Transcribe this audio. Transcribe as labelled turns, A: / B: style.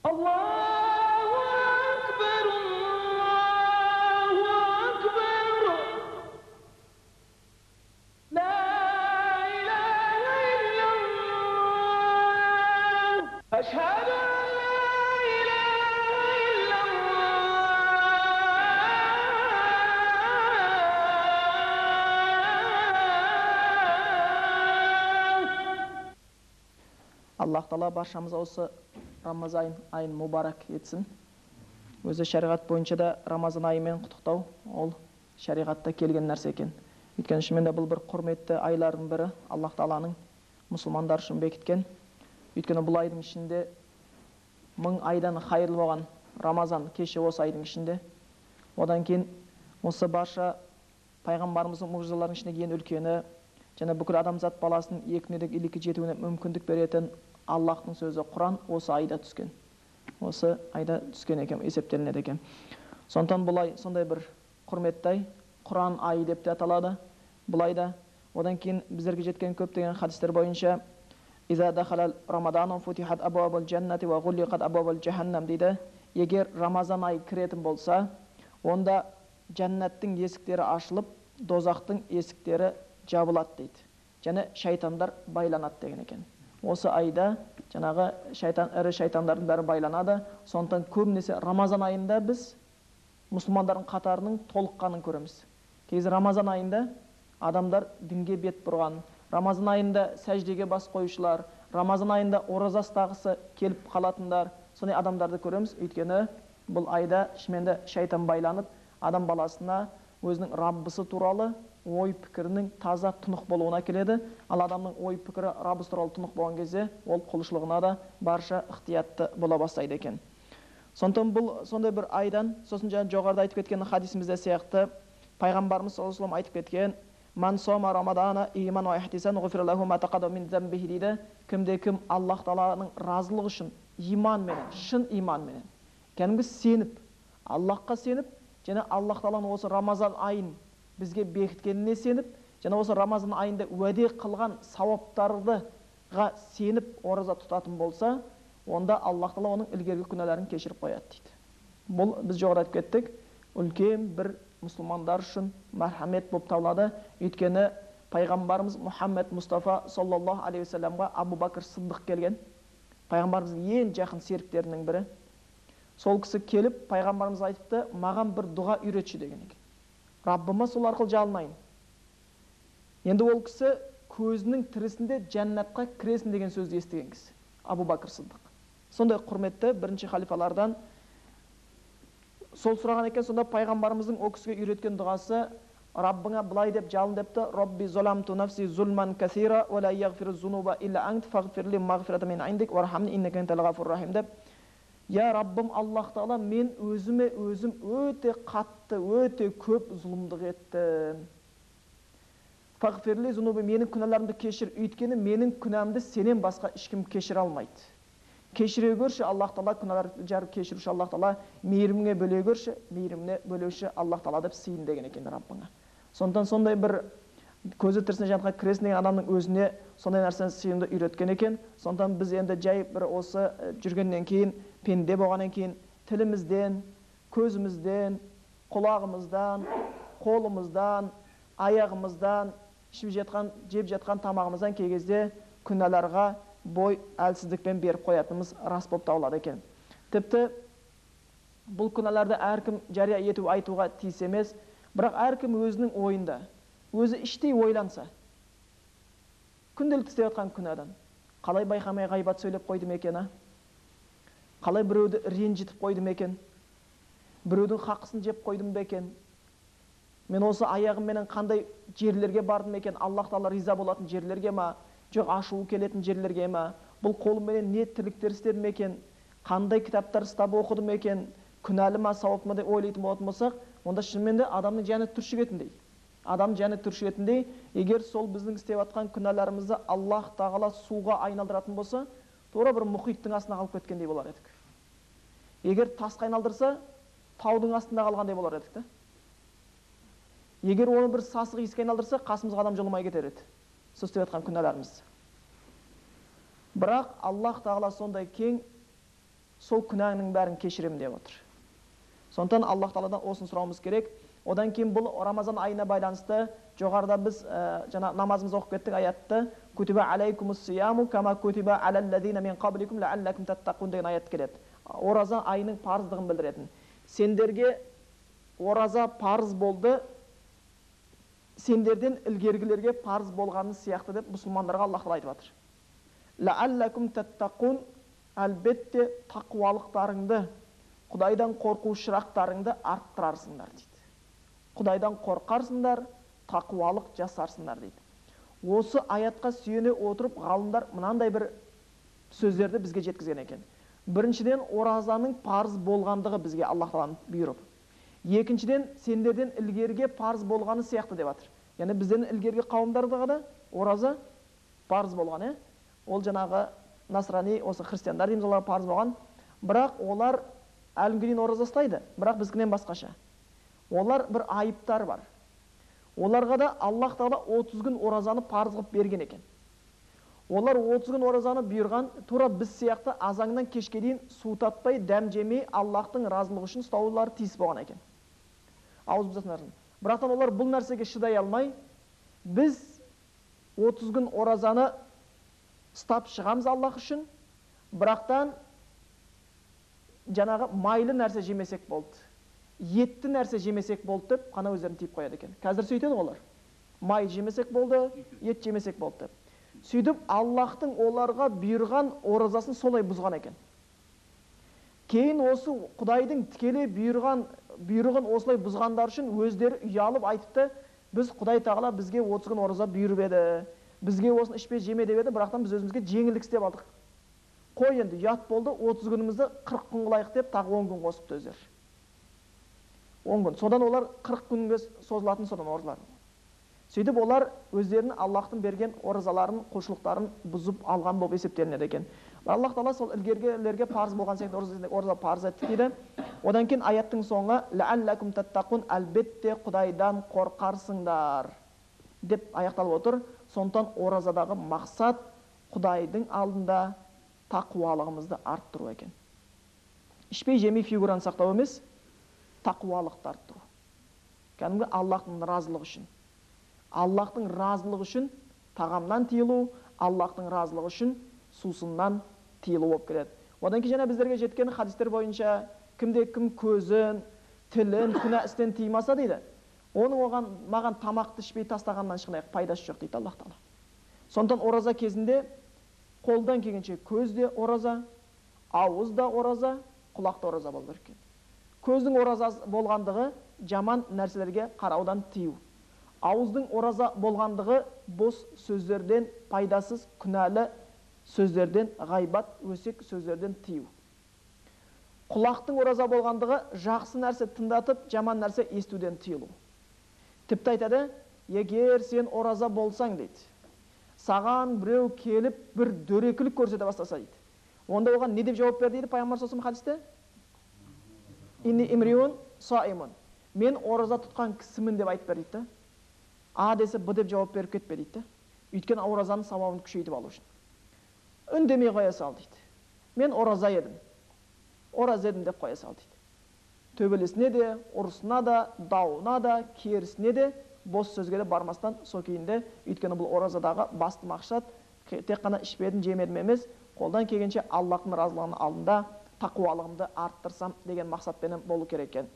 A: Allahu akbar, Allahu akbar. La ilahe illallah. Ashhadu an la ilaha illallah.
B: Аллах Таала баршамызға осы Рамазан айын мубарак етсін. Өзі шариғат бойынша да Рамазан айымен құттықтау ол шариғатта келген нәрсе екен. Өйткені шынымен де бұл бір құрметті айлардың бірі, Аллах Тааланың мұсылмандар үшін бекіткен. Өйткені бұл айдың ішінде 1000 айдан хайырлы болған Рамазан кеші осы айдың ішінде. Одан кейін осы барша пайғамбарымыздың мұғжизаларының ішінде ең үлкені, және бүкіл адамзат баласының екі дүниедегі иелікке жетуіне мүмкіндік беретін Аллахтың сөзі Құран осы айда түскен. Осы айда түскен екен, есептелінеді екен. Сондықтан бұл ай сондай бір құрметті ай, Құран айы деп те аталады бұл айда. Одан кейін біздерге жеткен көптеген хадистер бойынша «Иза дахалал Рамадану футихат абуабул джаннати ва ғуллиқат абуабул джаханнам» дейді. Егер Рамазан айы кіретін болса, онда жәннаттың есіктері ашылып, дозақтың есіктері жабылады дейді. Және шайтандар байланады деген екен. Осы айда жаңағы ірі шайтандардың бәрі байланады. Сондықтан көбінесе Рамазан айында біз мұсылмандардың қатарының толыққанын көреміз. Кейде Рамазан айында адамдар дінге бет бұрған, Рамазан айында сәждеге бас қоюшылар, Рамазан айында ораза ұстағысы келіп қалатындар, сондай адамдарды көреміз. Өйткені бұл айда шынымен шайтан байланып, адам баласына өзінің Раббысы туралы ой пікірінің таза тұнық болуына келеді. Ал адамның ой пікірі Раббысы туралы тұнық болған кезде, ол құлшылығына да барша ықтиятты бола бастайды екен. Сондықтан бұл сондай бір айдан, сосын жаңа жоғарыда айтып кеткен хадисімізде сияқты, пайғамбарымыз саллаллаху алейхи ва саллям айтып кеткен: «Ман сома Рамадана иман ва ихтисан ғуфира лаху ма тақаддама мин замбихи» дейді. Кімде-кім Аллах Тааланың разылығы үшін иманменен, шын иманменен, кәдімгі сеніп, Аллахқа сеніп, және Аллах Тааланың осы Рамазан айын бізге бекіткеніне сеніп, және осы Рамазан айында уәде қылған сауаптарға сеніп ораза тұтатын болса, онда Аллах Таала оның ілгергі күнәларын кешіріп қояды дейді. Бұл біз жоғарыда айтып кеттік, үлкен бір мұсылмандар үшін мәрхамет болып табылады. Өйткені пайғамбарымыз Мұхаммед Мұстафа саллаллаху алейхи ва салламға Абу Бәкір Сыддық келген. Пайғамбарымыздың ең жақын серіктерінің бірі. Сол кісі келіп, пайғамбарымыз айтыпты: «Маған бір дұға үйретші» деген екен. Раббыма сол арқылы жалынайын. Енді ол кісі көзінің тірісінде жәннатқа кіресін деген сөзді естіген кісі, Абу Бәкір Сыддық. Сондай құрметті бірінші халифалардан. Сол сұраған екен, сонда пайғамбарымыздың о кісіге үйреткен дұғасы: Раббыңа былай деп жалын депті: «Робби золамту нафси зулман касира ва ла ягфиру зунуба илля ант фагфирли магфирата мин индик вархамни иннека антал гафур рахим» деп. Я Раббым Аллах Таала, мен өзіме өзім өте қатты, өте көп зұлымдық еттім. Фагфирли зунуби, менің күнәларымды кешір, өйткені менің күнәмді сенен басқа ешкім кешіре алмайды. Кешіре көрші Аллах Таала, күнәларды жарып кешіруші Аллах Таала, мейіріміңе бөле көрші, мейіріміне бөлеуші Аллах Таала деп сыйын деген екен Раббыңа. Сондықтан сондай бір көзі тірісіне жәннатқа кіресін деген адамның өзіне сондай нәрсені сыйынды үйреткен екен. Сондықтан біз енді жай бір осы жүргеннен кейін, пенде болғаннан кейін, тілімізден, көзімізден, құлағымыздан, қолымыздан, аяғымыздан, жеп жатқан тамағымыздан кей кезде күнәларға бой әлсіздікпен беріп қоятынымыз рас болып табылады екен. Тіпті бұл күнәларды әркім жария ету, айтуға тиіс емес, бірақ әркім өзінің ойында, өзі іштей ойланса, күнделікті істеп жатқан күнәдан қалай байқамай ғайбат сөйлеп қойдым екен, қалай біреуді ренжітіп қойдым екен, біреудің хақысын жеп қойдым ба екен, мен осы аяғымменен қандай жерлерге бардым екен, Аллах Таала риза болатын жерлерге ма, жоқ ашуы келетін жерлерге ма, бұл қолымменен не тірліктер істедім екен, қандай кітаптар ұстап оқыдым екен, күнәлі ма, сауап ма деп ойлайтын болатын болсақ, онда шынымен де адамның жаны түршігетіндей. Адам жаны түршігетіндей, егер сол біздің істеп жатқан күнәларымызды Аллах Тағала суға айналдыратын болса, тура бір мұхиттың астына қалып кеткендей болар едік. Егер тасқа айналдырса, таудың астында қалғандай болар едік та. Егер оны бір сасық иіске айналдырса, қасымызға адам жолымай кетер еді. Сол істеп жатқан күнәларымыз. Бірақ Аллах Тағала сондай кең сол күнәңнің бәрін кешіремін деп отыр. Сондықтан Аллах Тағаладан осыны сұрауымыз керек. Одан кейін бұл Рамазан айына байланысты жоғарыда біз жаңа намазымызды оқып кеттік аятты. Кутиба алейкумус сияму кама кутиба алаллазина мин qablikum лааллакум таттақун деген аят келеді. Ораза айының парыздығын білдіретін. Сендерге ораза парыз болды, сендерден ілгергілерге парыз болғаны сияқты деп мұсылмандарға Аллах Тағала айтып жатыр. Лааллакум таттақун, әлбетте тақуалықтарыңды, Құдайдан қорқушырақтарыңды арттырарсыңдар дейді. Құдайдан қорқарсыңдар, тақуалық жасарсыңдар дейді. Осы аятқа сүйене отырып ғалымдар мынандай бір сөздерді бізге жеткізген екен. Біріншіден, оразаның парыз болғандығы бізге Аллах Тағаланың бұйырып. Екіншіден, сендерден ілгерге парыз болғаны сияқты деп жатыр. Яғни бізден ілгерге қауымдарға да ораза парыз болған, ол жаңағы насрани, осы христиандар дейміз, олар парыз болған. Бірақ олар әлі дейін ораза ұстайды, бірақ біздікінен басқаша. Олар бір айыптар бар. Оларға да Аллах Тағала 30 күн оразаны парыз қылып берген екен. Олар 30 күн оразаны бұйырған, тура біз сияқты азаннан кешке дейін су татпай, дәм жемей, Аллахтың разылығы үшін ұстаулары тиіс болған екен. Бірақтан олар бұл нәрсеге шыдай алмай, біз 30 күн оразаны ұстап шығамыз Аллах үшін, бірақтан жаңағы майлы нәрсе жемесек болды, етті нәрсе жемесек болды деп қана өздерін тиіп қояды екен. Қазір сөйтеді олар. Май жемесек болды, ет жемесек болды деп. Сөйтіп Аллахтың оларға бұйырған оразасын солай бұзған екен. Кейін осы Құдайдың тікелей бұйрығын осылай бұзғандар үшін өздері ұялып айтыпты, біз Құдай Тағала бізге 30 күн ораза бұйырып еді, бізге осыны ішпе жеме деп еді, бірақтан біз өзімізге жеңілдік істеп алдық. Қой енді ұят болды, 30 күнімізді 40 күн қылайық деп тағы 10 күн қосыпты өздері. 10 күн. Содан олар 40 күнге созылатын содан оразалар. Сөйтіп олар өздерінің Аллахтың берген оразаларын, құлшылықтарын бұзып алған болып есептелінеді екен. Аллах Тағала сол ілгергілерге парыз болған сияқты ораза парыз етті дейді. Одан кейін аяттың соңы лааллакум таттақун, әлбетте Құдайдан қорқарсыңдар деп аяқталып отыр. Сондықтан оразадағы мақсат Құдайдың алдында тақуалығымызды арттыру екен. Ішпей жемей фигураны сақтау емес, тақуалықты арттыру. Кәдімгі Аллахтың разылығы үшін. Аллахтың разылығы үшін тағамнан тыйылу, Аллахтың разылығы үшін сусыннан тыйылу болып келеді. Одан кейін біздерге жеткен хадистер бойынша кім көзін, тілін, күнә істен тыймаса дейді, оның маған тамақты ішпей тастағаннан ешқандай пайдасы жоқ дейді Аллах Тағала. Сондықтан ораза кезінде қолдан келгенше көзде ораза, ауызда ораза, құлақта ораза болу керек. Көздің ораза болғандығы жаман нәрселерге қараудан тыю. Ауыздың ораза болғандығы бос сөздерден, пайдасыз, күнәлі сөздерден, ғайбат, өсек сөздерден тыю. Құлақтың ораза болғандығы жақсы нәрсе тыңдатып, жаман нәрсе естуден тыйылу. Тіпті айтады, егер сен ораза болсаң дейді, саған біреу келіп бір дөрекілік көрсете бастаса дейді. Онда оған не деп жауап бер дейді Пайғамбар саллаллаху алейхи хадисте? Инни имриун саимун. Мен ораза тұтқан кісімін деп айтып бер дейді. А десе Б деп жауап беріп кетпе дейді. Өйткені оразаның сауабын күшейтіп алу үшін. Үндемей қоя сал дейді. Мен ораза едім деп қоя сал дейді. Төбелесіне де, ұрысына да, дауына да, керісіне де бос сөзге де бармастан сол күйінде, өйткені бұл оразадағы басты мақсат тек қана ішпедім, жемедім емес, қолдан келгенше Аллахтың разылығының алдында тақуалығымды арттырсам деген мақсатпен болу керек екен.